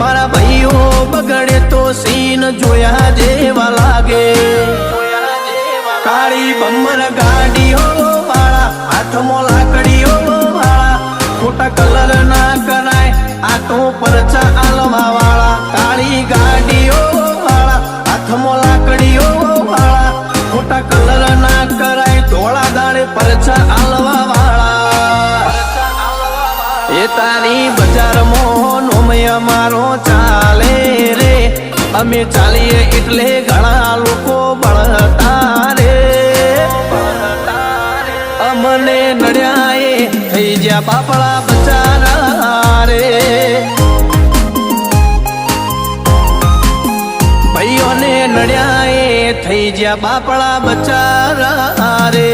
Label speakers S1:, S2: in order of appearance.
S1: મારા ભાઈઓ બગડે તો સીન જોયા જેવા લાગે કાળી બમ્મર ગાડીઓ વાળા હાથમાં લાકડીઓ વાળા ખોટા કલર ના કરાય આ તો પરચા આલવા વાળા કાળી ગાડીઓ વાળા હાથમાં લાકડીઓ વાળા ખોટા કલર ના કરાય ધોળા દાડે પરચા આલવા વાળા એ તારી બજારમાં નોમય મારો ચાલે રે અમે ચાલીએ એટલે ઘણા લોકો બળતા રે અમને નડ્યા એ થઈ જ્યાં બાપડા બચારા રે ભાઈઓને નડ્યા એ થઈ જ્યાં બાપડા બચારા રે